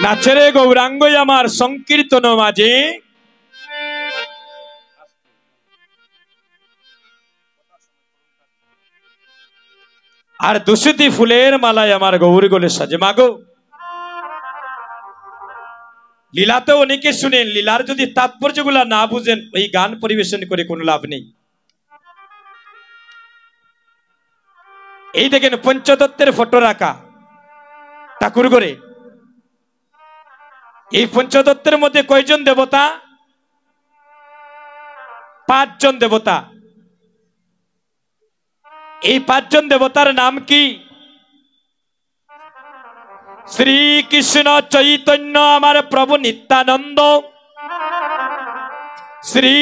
নাচরে গৌরাঙ্গ আমার সংকীর্তন মাঝে আর দুশতি ফুলের মালায় আমার গৌর গলে সাজে। মাগো লীলাতেও অনেকে শুনেন, লীলার যদি তাৎপর্যগুলা না বুঝেন ওই গান পরিবেশন করে কোনো লাভ নেই। এই দেখেন পঞ্চতত্ত্বের ফটো রাখা ঠাকুর ঘরে। এই পঞ্চতত্ত্বের মধ্যে কয়জন দেবতা? 5 জন দেবতা। এই 5 জন দেবতার নাম কি? শ্রীকৃষ্ণ চৈতন্য আমার প্রভু নিত্যানন্দ, শ্রী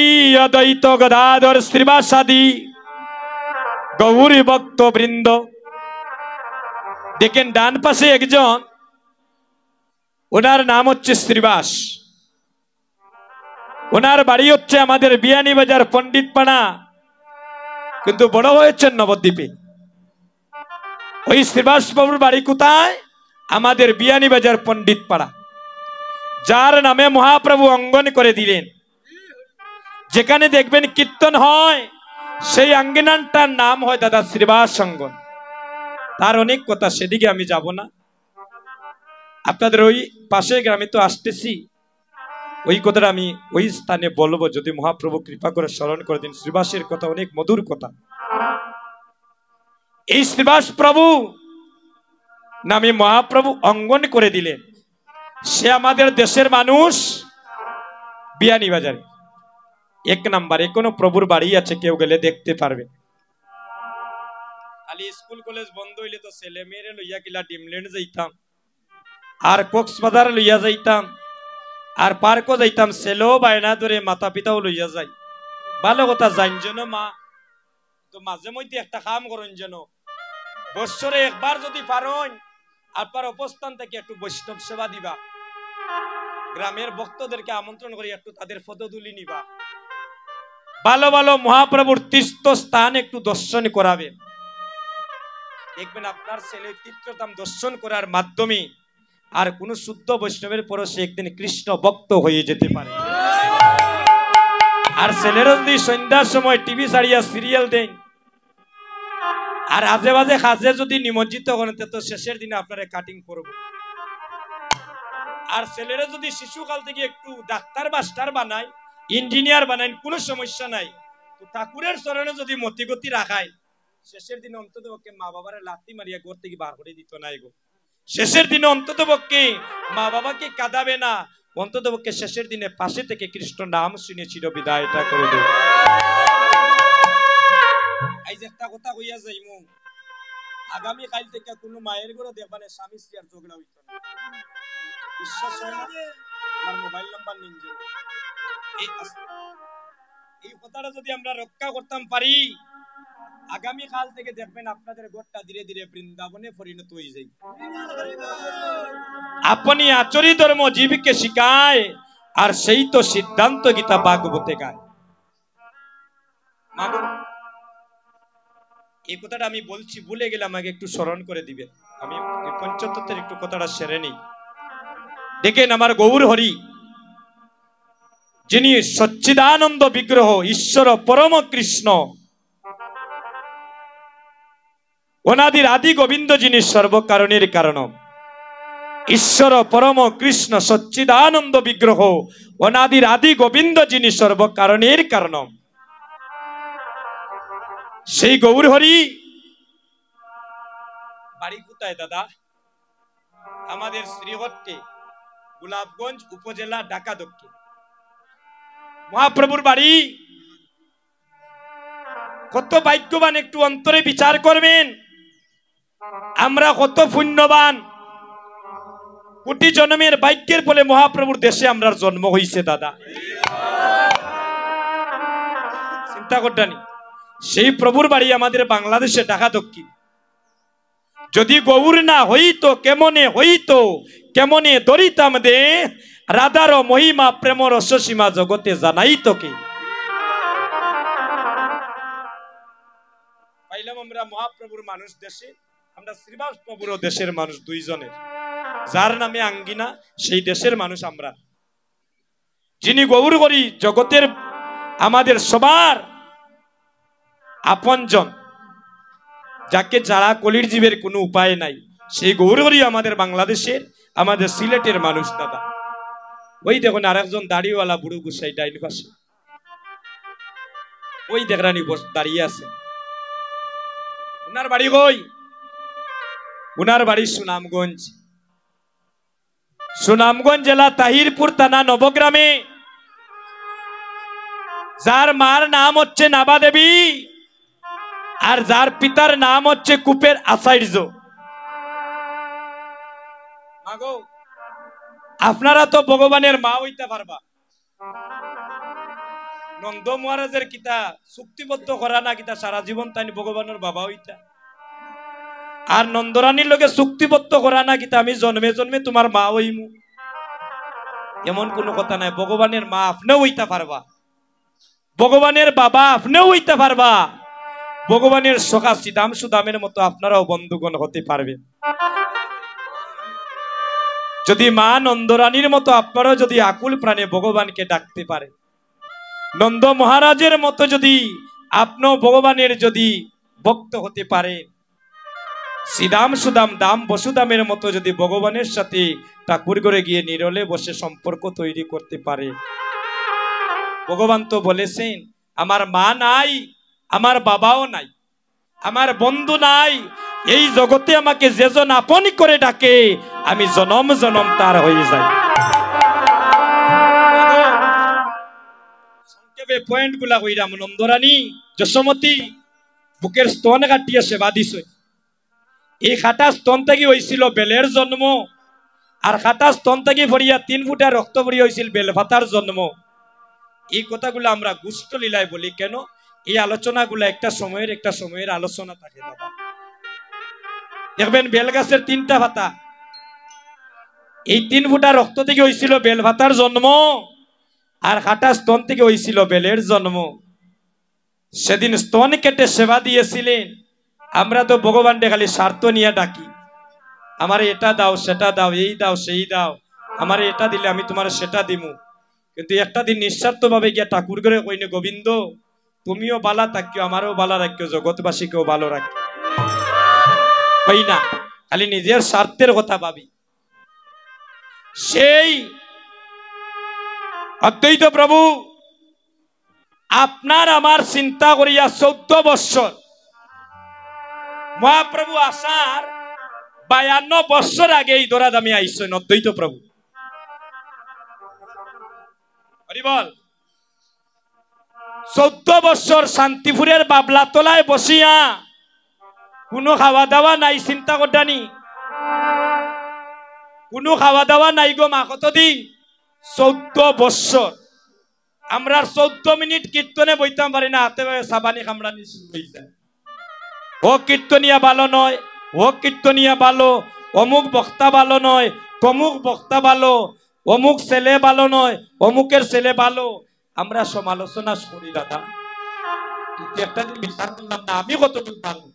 অদ্বৈত গদাধর শ্রীবাসাদি গৌরী ভক্ত বৃন্দ। দেখেন ডান পাশে একজন, ওনার নাম হচ্ছে শ্রীবাস। ওনার বাড়ি হচ্ছে আমাদের বিয়ানীবাজার পণ্ডিতপাড়া, কিন্তু বড় হয়েছেন নবদ্বীপে। ওই শ্রীবাস বাবুর বাড়ি কোথায়? আমাদের বিয়ানীবাজার পণ্ডিতপাড়া, যার নামে মহাপ্রভু অঙ্গন করে দিলেন। যেখানে দেখবেন কীর্তন হয় সেই আঙ্গিনাটার নাম হয় দাদা শ্রীবাস অঙ্গন। তার অনেক কথা, সেদিকে আমি যাব না। আপনাদের ওই পাশে গ্রামে তো আসতেছি, ওই কথাটা আমি ওই স্থানে বলবো যদি মহাপ্রভু কৃপা করে স্মরণ করে দিন। শ্রীবাসের কথা অনেক মধুর কথা। এই শ্রীবাস প্রভু নামে মহাপ্রভু অঙ্গন করে দিলেন। সে আমাদের দেশের মানুষ, বিয়ানীবাজারে 1 নম্বরে কোনো প্রভুর বাড়ি আছে, কেউ গেলে দেখতে পারবে। খালি স্কুল কলেজ বন্ধ হইলে তো ছেলে মেয়েরে লইয়া গিলা ডিমল্যান্ড যাইতাম, আর কক্সবাজার লইয়া যাইতাম, আর পার্কও যাইতাম। ছেলেও বায়না ধরে, মাতা পিতাও লইয়া যাই। ভালো কথা, যাইন যেন মা, তো মাঝে মধ্যে একটা কাম করেন যেন, বৎসরে একবার যদি পারেন আপনার অবস্থান থেকে একটু বৈষ্ণব সেবা দিবা, গ্রামের ভক্তদেরকে আমন্ত্রণ করে একটু তাদের ফটো তুলি নিবা, ভালো ভালো মহাপ্রভুর তীর্থ স্থান একটু দর্শন করাবেন। দেখবেন আপনার ছেলে তীর্থধাম দর্শন করার মাধ্যমে আর কোন শুদ্ধ বৈষ্ণবের পরও সে একদিন কৃষ্ণ ভক্ত হয়ে যেতে পারে। আর ছেলেরা যদি সন্ধ্যার সময় টিভি ছাড়িয়া সিরিয়াল দেন আর আজে বাজে কাজে যদি নিমজ্জিত করেন, তো শেষের দিনে আপনারা কাটিং করব। আর ছেলেরা যদি শিশুকাল থেকে একটু ডাক্তার মাস্টার বানায়, ইঞ্জিনিয়ার বানায়, কোনো সমস্যা নাই। তো ঠাকুরের চরণে যদি মতিগতি রাখায়, শেষের দিনে অন্তত পক্ষে মা বাবার লাথি মারিয়া ঘর থেকে বার করে দিত না গো। শেষের দিনে অন্তত পক্ষে মা বাবাকে কাঁদাবে না, অন্তত পক্ষে শেষের দিনে পাশে থেকে কৃষ্ণ নাম শুনেছিল বিদায়টা করে দেব। এই যে একটা কথা কইয়া যাইমু, আগামী কাল থেকে কোনো মায়ের ঘরে দেখবানে স্বামী স্ত্রী আর ঝগড়া হইতো না। বিশ্বাস হয় না? আমার মোবাইল নাম্বার নিন যে। এই কথাটা যদি আমরা রক্ষা করতাম পারি, আগামী কাল থেকে দেখবেন আপনাদের ঘরটা ধীরে ধীরে বৃন্দাবনে পরিণত হয়ে যায়। আপনি আচরি ধর্ম জীবকে শিখায়, আর সেই তো সিদ্ধান্ত গীতা ভাগবতে গায়। এই কথাটা আমি বলছি, ভুলে গেলে আমাকে একটু স্মরণ করে দিবেন। আমি পঞ্চতত্ত্বের একটু কথাটা সেরে নেই। দেখেন আমার গৌর হরি, যিনি সচ্চিদানন্দ বিগ্রহ, ঈশ্বর পরম কৃষ্ণ, অনাদির আদি গোবিন্দ, যিনি সর্বকারণের কারণ, ঈশ্বর পরম কৃষ্ণ সচ্চিদানন্দ বিগ্রহ, অনাদির আদি গোবিন্দ, যিনি সর্বকারণের কারণ, সেই গৌর হরি বাড়ি কোথায় দাদা? আমাদের শ্রীহট্টে, গোলাপগঞ্জ উপজেলা, ঢাকা দক্ষিণ। মহাপ্রভুর বাড়ি কত ভাগ্যবান, একটু অন্তরে বিচার করবেন। আমরা কত পুণ্যবান, কোটি জন্মের ভাগ্যের ফলে মহাপ্রভুর দেশে আমরা জন্ম হইছে দাদা। চিন্তা করতানি, সেই প্রভুর বাড়ি আমাদের বাংলাদেশে, ঢাকা দক্ষিণ। যদি গৌর না হইতো কেমনে হইতো, কেমনে দরিতাম দে, রাধার মহিমা প্রেম রস সীমা জগতে জানাইতো কে। পাইলাম আমরা মহাপ্রভুর মানুষ দেশে, আমরা শ্রীবাস প্রভুর দেশের মানুষ, দুইজনের। যার নামে আঙ্গিনা সেই দেশের মানুষ আমরা, যিনি গৌর করি জগতের আমাদের সবার আপনজন, যাকে যারা কলির জীবের কোনো উপায় নাই, সেই গৌর করি আমাদের বাংলাদেশের, আমাদের সিলেটের মানুষ দাদা। ওই দেখুন আরেকজন দাড়িওয়ালা বুড়ো গুসাই ডাইন পাশে, ওই দেখরানি দাঁড়িয়ে আছে। উনার বাড়ি কই? উনার বাড়ি সুনামগঞ্জ, সুনামগঞ্জ জেলা তাহিরপুর থানা নবগ্রামে। যার মার নাম হচ্ছে নাবা দেবী আর যার পিতার নাম হচ্ছে কুপের আচার্য। মাগো, আপনারা তো ভগবানের মা হইতে পারবা। নন্দ মহারাজের কিতা চুক্তিবদ্ধ করা না কিতা সারা জীবন তাই ভগবানের বাবা হইতা, আর নন্দরানীর লগে চুক্তিবদ্ধ করা না কিতা আমি জন্মে জন্মে তোমার মা হইমু, এমন কোনো কথা নাই। ভগবানের মা আপনিও হইতে পারবা, ভগবানের বাবা আপনিও হইতে পারবা, ভগবানের সখা সিদাম সুদামের মতো আপনারাও বন্ধুগণ হতে পারবে। যদি মা নন্দরানীর মতো আপনারাও যদি আকুল প্রাণে ভগবানকে ডাকতে পারে, নন্দ মহারাজের মতো যদি আপনিও ভগবানের যদি ভক্ত হতে পারে, সিদাম সুদাম দাম বসুদামের মতো যদি ভগবানের সাথে ঠাকুর ঘরে গিয়ে নিরলে বসে সম্পর্ক তৈরি করতে পারে, ভগবান তো বলেছেন আমার মা নাই, আমার বাবাও নাই, আমার বন্ধু নাই, এই জগতে আমাকে যেজন আপন করে ডাকে আমি জনম জনম তার হয়ে যাই। সংক্ষেপে পয়েন্ট গুলা কইরাম। নন্দরানী যশোমতী বুকের স্তন কাটিয়ে সেবা দিছ। এই খাটা স্তন থেকে হয়েছিল বেলের জন্ম, আর খাটা স্তন থেকে ভরিয়া 3 ফুটা রক্ত ভরিয়া হয়েছিল বেলভাতার জন্ম। এই কথাগুলো আমরা গুষ্ঠ লীলায় বলি কেন? এই আলোচনাগুলো একটা সময়ের আলোচনা থাকে দাদা। দেখবেন বেলগাছের 3টা ভাতা, এই 3 ফুটা রক্ত থেকে হয়েছিল বেলভাতার জন্ম, আর খাটা স্তন থেকে হয়েছিল বেলের জন্ম। সেদিন স্তন কেটে সেবা দিয়েছিলেন। আমরা তো ভগবানকে খালি স্বার্থ নিয়ে ডাকি, আমার এটা দাও সেটা দাও, এই দাও সেই দাও, আমার এটা দিলে আমি তোমার সেটা দিমু। কিন্তু একটা দিন নিঃস্বার্থ ভাবে গিয়া ঠাকুর করে কইনে গোবিন্দ তুমিও বালা থাকিও, আমারও বালা রাখিও, জগৎবাসীকেও ভালো রাখি। হই না, খালি নিজের স্বার্থের কথা ভাবি। সেই অদ্বৈত প্রভু আপনার আমার চিন্তা করিয়া 14 বৎসর, মহাপ্রভু আসার 52 বৎসর আগে এই দরাদামে আইসেন অদ্বৈত প্রভু। হরিবল। 14 বৎসর শান্তিপুরের বাবলা তলায় বসিয়া কোনো খাওয়া দাওয়া নাই, চিন্তা করতানি কোনো খাওয়া দাওয়া নাই গো মা। কতদিন? 14 বৎসর। আমরা 14 মিনিট কীর্তনে বইতাম পারি না, হাতে সাবানি কামড়ানি শুরু হয়ে যায়। ও কীর্তনিয়া ভালো নয়, ও কীর্তনিয়া ভালো, অমুক বক্তা ভালো নয়, তমুক বক্তা ভালো, অমুক ছেলে ভালো নয়, অমুকের ছেলে ভালো। আমরা সমালোচনা করি দাদা। একটা দিন বিচার করলাম না, আমি কতটুকু ভালো,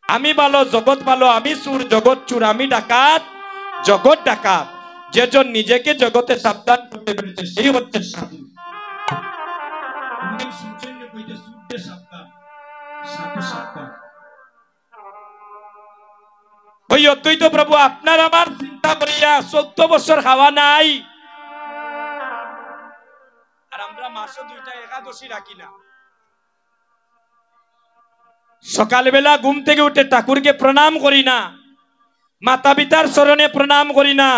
আমি ভালো জগৎ ভালো, আমি চুর জগৎ চুর, আমি ডাকাত জগৎ ডাকাত। যেজন নিজেকে জগতে সাবধান করতে পেরেছে সেই হচ্ছে সাধু। ওই অদ্বৈত প্রভু আপনার আমার চিন্তা করিয়া 14 বছর খাওয়া নাই, আর আমরা মাসে 2টা একাদশী রাখি না। সকালবেলা ঘুম থেকে উঠে ঠাকুরকে প্রণাম করি না, মাতা পিতার চরণে প্রণাম করি না,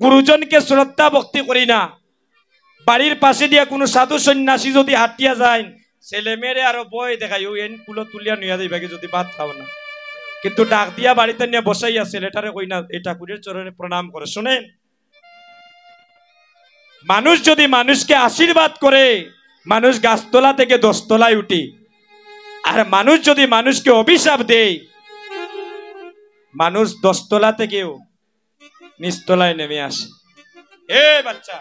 গুরুজনকে শ্রদ্ধা ভক্তি করি না। বাড়ির পাশে দিয়া কোনো সাধু সন্ন্যাসী যদি হাঁটিয়া যায়, ছেলে মেয়েরে আরো বই দেখাই ও এন কুলো তুলিয়া নিয়া যাইবাকে যদি ভাত খাও না, কিন্তু ডাক দিয়া বাড়িতে নিয়ে বসাইয়া ছেলেটারে কই না এই ঠাকুরের চরণে প্রণাম করে। শোনেন, মানুষ যদি মানুষকে আশীর্বাদ করে, মানুষ গাছতলা থেকে 10 তলায় উঠে। আর মানুষ যদি মানুষকে অভিশাপ দেয়, মানুষ 10 তলা থেকেও নিচতলায় নেমে আসে। এ বাচ্চা,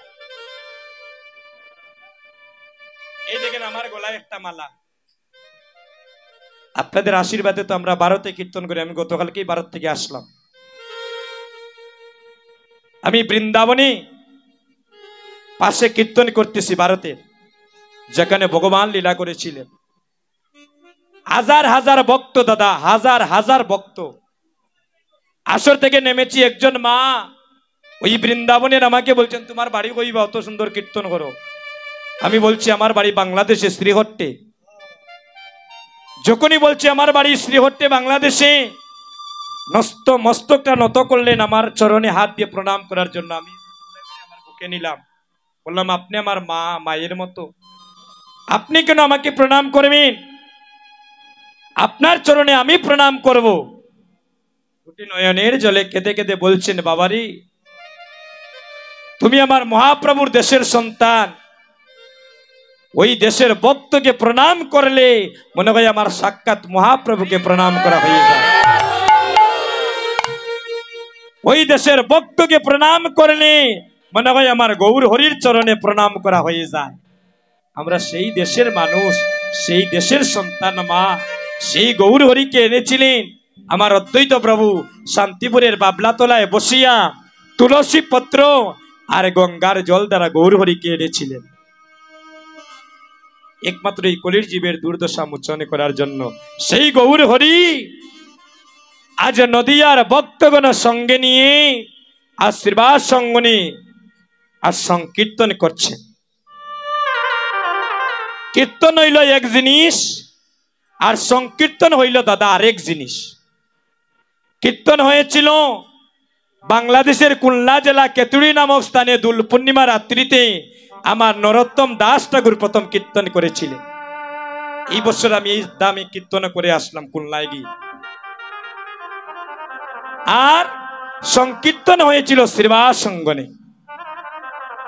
এই দেখেন আমার গলায় একটা মালা। আপনাদের আশীর্বাদে তো আমরা ভারতে কীর্তন করি। আমি গতকালকেই ভারত থেকে আসলাম। আমি বৃন্দাবনে পাশে কীর্তন করতেছি ভারতের, যেখানে ভগবান লীলা করেছিলেন। হাজার হাজার ভক্ত দাদা, হাজার হাজার ভক্ত। আসর থেকে নেমেছি, একজন মা ওই বৃন্দাবনের আমাকে বলছেন, তোমার বাড়ি কইবা, অত সুন্দর কীর্তন করো। আমি বলছি আমার বাড়ি বাংলাদেশে শ্রীহট্টে। যখনই বলছি আমার বাড়ি শ্রীহট্টে বাংলাদেশে, মস্তকটা নত করলেন আমার চরণে হাত দিয়ে প্রণাম করার জন্য। আমি আমার বুকে নিলাম, বললাম আপনি আমার মা, মায়ের মতো, আপনি কেন আমাকে প্রণাম করবেন? আপনার চরণে আমি প্রণাম করব। দুটি নয়নের জলে কেঁদে কেঁদে বলছেন, বাবারি তুমি আমার মহাপ্রভুর দেশের সন্তান, ওই দেশের ভক্তকে প্রণাম করলে মনে হয় আমার সাক্ষাৎ মহাপ্রভুকে প্রণাম করা হয়ে যায়। ওই দেশের ভক্তকে প্রণাম করলে মনে হয় আমার গৌর হরির চরণে প্রণাম করা হয়ে যায়। আমরা সেই দেশের মানুষ, সেই দেশের সন্তান। মা সেই গৌর হরিকে এনেছিলেন আমার অদ্বৈত প্রভু শান্তিপুরের বাবলাতলায় বসিয়া তুলসী পত্র আর গঙ্গার জল দ্বারা গৌর হরিকে এনেছিলেন, একমাত্র এই কলির জীবের দুর্দশা মোচন করার জন্য। সেই গৌর হরি আজ নদিয়ার ভক্তগণ সঙ্গে নিয়ে আশীর্বাদ সঙ্গনে আর সংকীর্তন করছে। কীর্তন হইল এক জিনিস, আর সংকীর্তন হইল দাদা আরেক জিনিস। কীর্তন হয়েছিল বাংলাদেশের খুলনা জেলা কেতুড়ি নামক স্থানে দোল পূর্ণিমা রাত্রিতে আমার নরোত্তম দাস ঠাকুর প্রথম কীর্তন করেছিলেন। এই বছর আমি এই দামে কীর্তন করে আসলাম খুলনায় গিয়ে। আর সংকীর্তন হয়েছিল শ্রীবাস সঙ্গনে,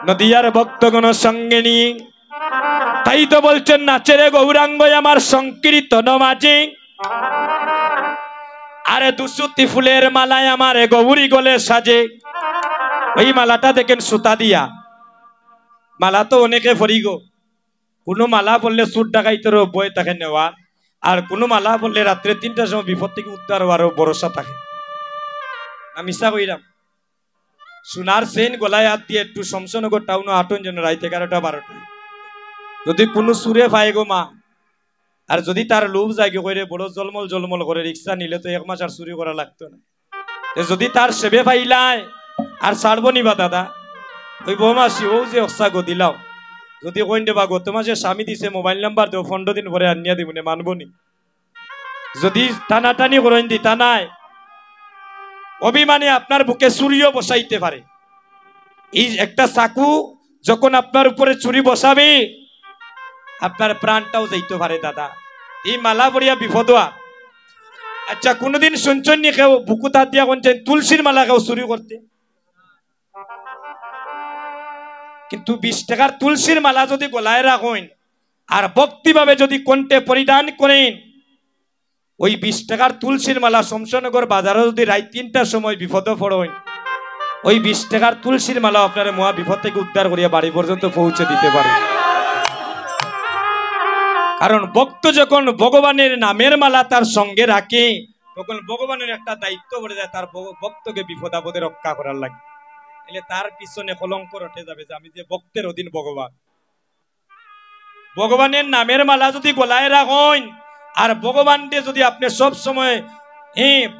নদিয়ার ভক্তগণ সঙ্গে নিয়ে। তাই তো বলছেন, নাচেরে গৌরাঙ্গ আমার সংকীর্তন মাঝে, আরে দুসুতি ফুলের মালায় আমার গৌরী গলে সাজে। ওই মালাটা দেখেন সুতা দিয়া, মালা তো অনেকে ফরি গো। কোনো মালা বললে সুর ডাকাইতের বই তাকে নেওয়া, আর কোনো মালা বললে রাত্রে 3টার সময় বিপদ থেকে উদ্ধার হওয়ারও ভরসা থাকে। আমি মিশা কইরাম, সোনার চেন গলায় হাত দিয়ে একটু শমশনগর টাউনে আটন জন রাইতে 11টা 12টায় যদি কোনো সুরে পায় গো মা, আর যদি তার লোভ জায়গা করে বড় জলমল জলমল করে রিক্সা নিলে তো 1 মাস আর চুরি করা লাগতো না। যদি তার সেবে পাইলায় আর ছাড়বো নিবা দাদা, ওই বৌমাসি ও যে অক্সা গো দিলাও, যদি কইন দেবা গত মাসে স্বামী দিছে মোবাইল নাম্বার দেও 15 দিন পরে আনিয়া দিব না, মানবো নি। যদি টানাটানি করেন দি তা নাই, অভিমানে আপনার বুকে চুরিও বসাইতে পারে। এই একটা চাকু যখন আপনার উপরে চুরি বসাবে, আপনার প্রাণটাও যাইতে পারে দাদা। এই মালা পড়িয়া বিপদ। আচ্ছা কোনদিন শুনছেন নি কেউ বুকু তার দিয়া কোনছেন তুলসীর মালা কেউ চুরি করতে? কিন্তু 20 টাকার তুলসীর মালা যদি গলায় রাখেন আর ভক্তিভাবে যদি কণ্ঠে পরিধান করেন, ওই 20 টাকার তুলসীর মালা শমশনগর বাজারে যদি রাত 3টার সময় বিপদে পড়েন, ওই 20 টাকার তুলসীর মালা আপনার মহা বিপদ থেকে উদ্ধার করিয়া বাড়ি পর্যন্ত পৌঁছে দিতে পারে। কারণ ভক্ত যখন ভগবানের নামের মালা তার সঙ্গে রাখে, তখন ভগবানের একটা দায়িত্ব পড়ে যায় তার ভক্তকে বিপদ আপদে রক্ষা করার লাগে। এলে তার পিছনে কলঙ্ক রটে যাবে যে আমি যে ভক্তের অধীন ভগবান। ভগবানের নামের মালা যদি গলায় রাখেন আর ভগবানকে যদি আপনি সব সময়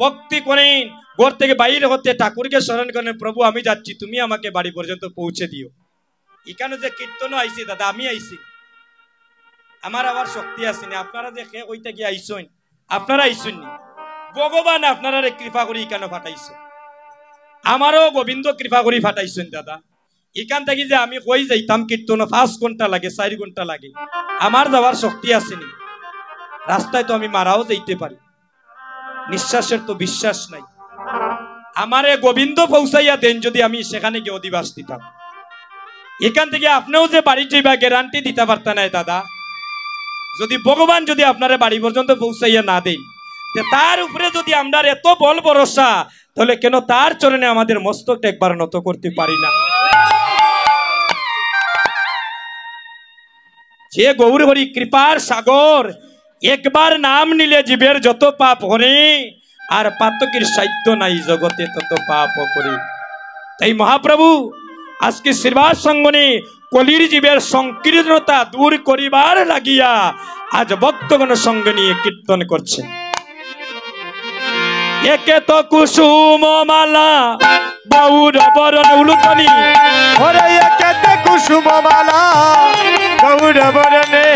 ভক্তি করেন, ঘর থেকে বাইরে হতে ঠাকুরকে স্মরণ করেন, প্রভু আমি যাচ্ছি, তুমি আমাকে বাড়ি পর্যন্ত পৌঁছে দিও। এখানে যে কীর্তন আইছি দাদা, আমি আইছি, আমার আবার শক্তি আসেনি। আপনারা যে খে ওইটা গিয়ে আইসেন, আপনারা আইসেন নি, ভগবান আপনারা কৃপা করি কেন ফাটাইছে। আমারও গোবিন্দ কৃপা করি ফাটাইছেন দাদা। এখান থেকে যে আমি কই যাইতাম কীর্তন 5 ঘন্টা লাগে, 4 ঘন্টা লাগে, আমার যাওয়ার শক্তি আসেনি। রাস্তায় তো আমি মারাও যাইতে পারি, নিঃশ্বাসের তো বিশ্বাস নাই। আমারে গোবিন্দ পৌঁছাইয়া দেন যদি আমি সেখানে গিয়ে অধিবাস দিতাম। এখান থেকে আপনিও যে বাড়ি যাইবা গ্যারান্টি দিতে পারতেন না দাদা। যদি ভগবান যদি আপনার বাড়ি পর্যন্ত পৌঁছাইয়া না দেন, তার উপরে যদি আমরা এত বল ভরসা, তাহলে কেন তার চরণে আমাদের মস্তকটা একবার নত করতে পারি না? যে গৌর হরি কৃপার সাগর, একবার নাম নিলে জীবের যত পাপ হরে, আর পাতকের সাধ্য নাই জগতে তত পাপ করে। তাই মহাপ্রভু আজকে শ্রীবাস সঙ্গনে কলির জীবের সংকীর্ণতা দূর করিবার লাগিয়া আজ ভক্তগণ সঙ্গে নিয়ে কীর্তন করছেন। একে তো কুসুম মালা গৌর বরণ উলুতনি, ওরে একে কুসুম মালা গৌর বরণে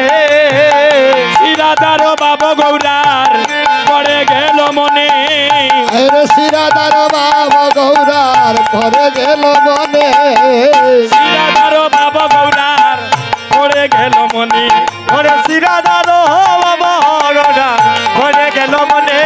শ্রীরাধার বাবা গৌরার পড়ে গেল মনে, শ্রীরাধার বাবা গৌরার পরে গেল মনে, শ্রীরাধার বাবা গৌরার পড়ে গেল মনে, ওরে শ্রীরাধার বাবা গৌরার পরে গেল মনে,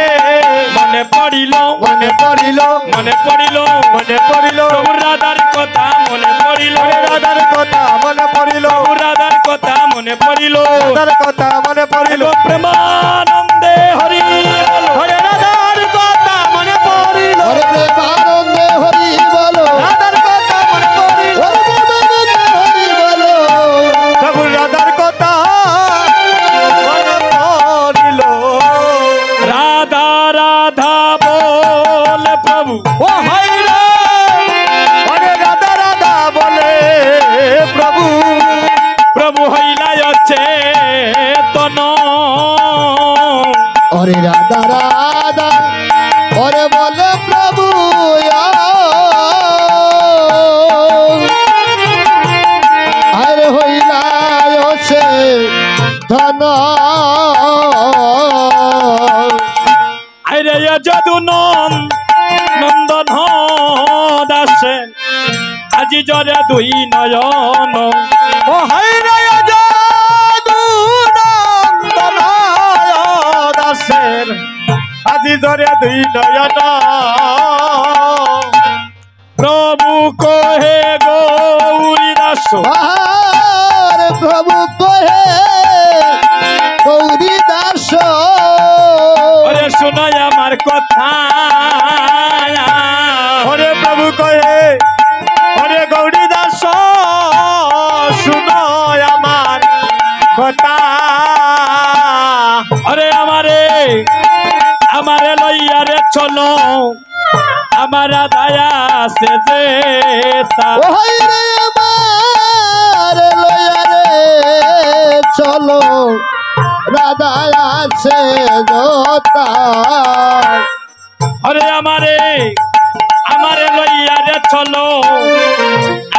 মনে পড়িল মনে পড়িল মনে পড়িল মনে পড়িল প্রভু রাধার কথা মনে পড়িল, রাধার কথা মনে পড়িল, প্রভু রাধার কথা মনে পড়িল, রাধার কথা মনে পড়িল, প্রেমানন্দে হরি বল, ওরে রাধার কথা মনে পড়িল, হরে প্রেমানন্দে হরি বলো, রাধার কথা মনে পড়িল, হরে প্রেমানন্দে হরি বলো, প্রভু রাধার কথা মনে পড়িল, রাধা রাধা বলে প্রভু ও হাই রে ওরে রাধা রাধা বলে প্রভু, প্রভু হইলাই চেতন, হরে রাধা রাধা হরে বলে প্রভু, আরে হইলাই সে ধন, আরে যদু নন্দন দাসে আজি জরে দুই নয়ন, ও হাই রে যাদু নন্দন দাসের আজি ধরে দুই নয়ন, প্রভু কহে গৌরী দাস, আরে প্রভু কহে গৌরী দাস, ওরে শোনাই আমার কথা, ওরে প্রভু কহে ওরে গৌরী দাস শুনো আমার কথা, ওরে আমারে আমারে লইয়া রে চলো, আমার দয়া সে যেতা, ও হাই রে আমার লয়া রে চলো, রাধা আছে গোতা, ওরে আমারে আমারে লইয়া রে চলো,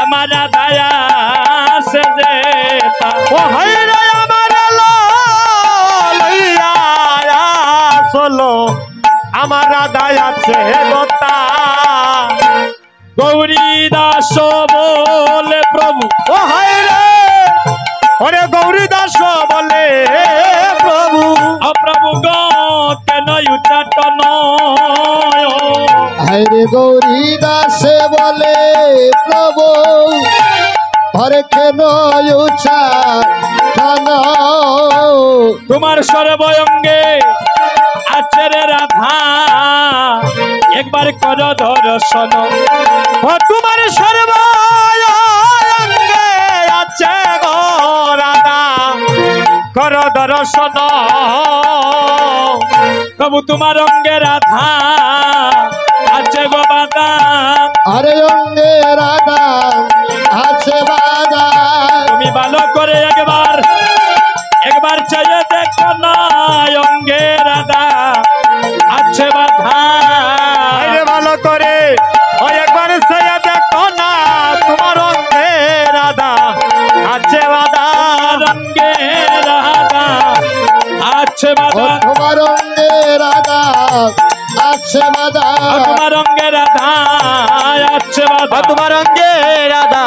আমার দয়া সে যেতা, ও হাই রে আমার লইয়া চলো আমার রাধাই আছে গোতা, গৌরী দাস বলে প্রভু, ও হাই রে ওরে গৌরী দাস বলে প্রভু, অপ্রভু গ কেন উচ্চাটন, হায় রে গৌরী দাসে বলে প্রভু, হরে কেন উচ্চাটন, তোমার সর্বঙ্গে আছে রে রাধা, একবার কর দর্শন, ও তোমার সর্বাঙ্গে আছে গো রাধা কর দর্শন, প্রভু তোমার অঙ্গে রাধা আছে গো বাধা, আরে অঙ্গে রাধা আছে বাধা, তুমি ভালো করে একবার একবার চাইয়ে দেখো না অঙ্গে রাধা আছে বাধা, আরে ভালো করে ও একবার সয়া দেখো না তোমার অঙ্গে রাধা আছে বাধা, অঙ্গে রাধা আছে ও বাধা, তোমার অঙ্গে রাধা আছে বাধা, তোমার অঙ্গে রাধা আছে বাধা, তোমার অঙ্গে রাধা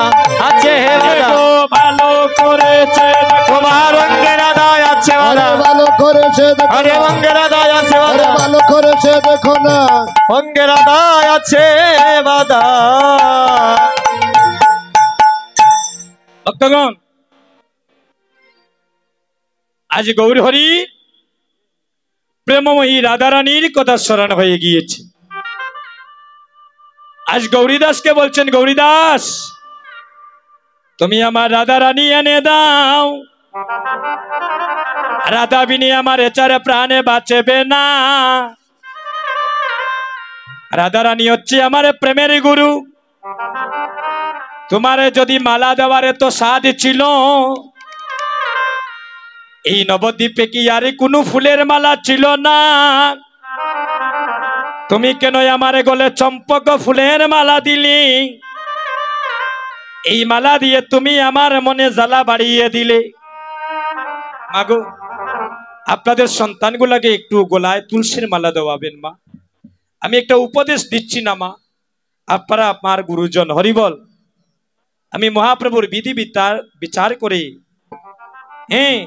আছে বাধা, দেখো ভালো করেছে তোমার অঙ্গে রাধা আছে আরে বাধা, ভালো করেছে দেখো আরে না, অঙ্গে রাধা আছে আরে বাধা, ভালো করেছে দেখো না, অঙ্গে রাধা আছে বাধা, ভক্তগণ আজ গৌর হরি প্রেমময়ী রাধারানীর কথা স্মরণ হয়ে গিয়েছে। আজ গৌরীদাসকে বলছেন, গৌরীদাস তুমি আমার রাধারানী এনে দাও, রাধা বিনে আমার এচারে প্রাণে বাঁচবে না, রাধারানী হচ্ছে আমার প্রেমের গুরু, তোমারে যদি মালা দেওয়ার এত স্বাদ ছিল, এই নবদ্বীপে কি আরে কোনো ফুলের মালা ছিল না? তুমি কেন আমারে গলে চম্পক ফুলের মালা দিলি? এই মালা দিয়ে তুমি আমার মনে জ্বালা বাড়িয়ে দিলে। মাগো, আপনাদের সন্তানগুলাকে একটু গলায় তুলসীর মালা দেওয়াবেন মা। আমি একটা উপদেশ দিচ্ছি না মা, আপনারা আপনার গুরুজন। হরিবল। আমি মহাপ্রভুর বিধি বিচার করে হ্যাঁ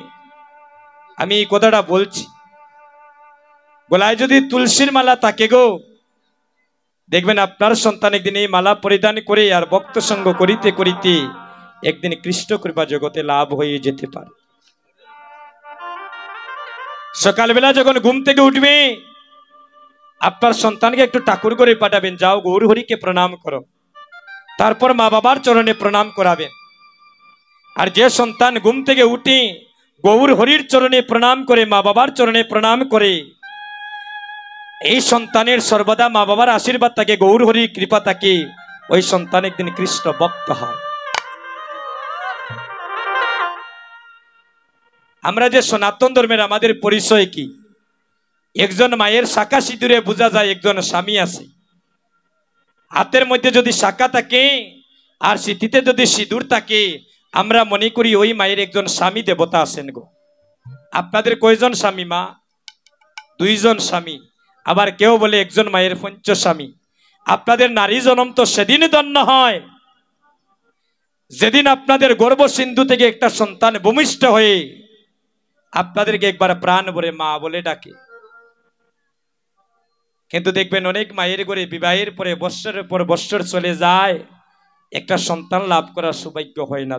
আমি এই কথাটা বলছি। গলায় যদি তুলসীর মালা থাকে গো, দেখবেন আপনার সন্তান একদিন এই মালা পরিধান করে আর ভক্ত সঙ্গ করিতে করিতে একদিন কৃষ্ণ কৃপা জগতে লাভ হয়ে যেতে পারে। সকালবেলা যখন ঘুম থেকে উঠবে, আপনার সন্তানকে একটু ঠাকুর করে পাঠাবেন, যাও গৌর হরিকে প্রণাম করো, তারপর মা বাবার চরণে প্রণাম করাবেন। আর যে সন্তান ঘুম থেকে উঠে গৌর হরির চরণে প্রণাম করে, মা বাবার চরণে প্রণাম করে, এই সন্তানের সর্বদা মা বাবার আশীর্বাদ থাকে, গৌর হরির কৃপা থাকে, ওই সন্তান একদিন কৃষ্ণ ভক্ত হয়। আমরা যে সনাতন ধর্মের আমাদের পরিচয় কি? একজন মায়ের শাখা সিঁদুরে বোঝা যায় একজন স্বামী আছে। হাতের মধ্যে যদি শাখা থাকে আর সিঁথিতে যদি সিঁদুর থাকে, আমরা মনে করি ওই মায়ের একজন স্বামী দেবতা আছেন গো। আপনাদের কয়জন স্বামী মা? 2 জন স্বামী। আবার কেউ বলে একজন মায়ের 5 স্বামী। আপনাদের নারী জন্ম তো সেদিন ধন্য হয় যেদিন আপনাদের গর্ভ সিন্ধু থেকে একটা সন্তান ভূমিষ্ঠ হয়ে আপনাদেরকে একবার প্রাণ ভরে মা বলে ডাকে। কিন্তু দেখবেন অনেক মায়ের ঘরে বিবাহের পরে বৎসরের পর বৎসর চলে যায়, একটা সন্তান লাভ করার সৌভাগ্য হয় না।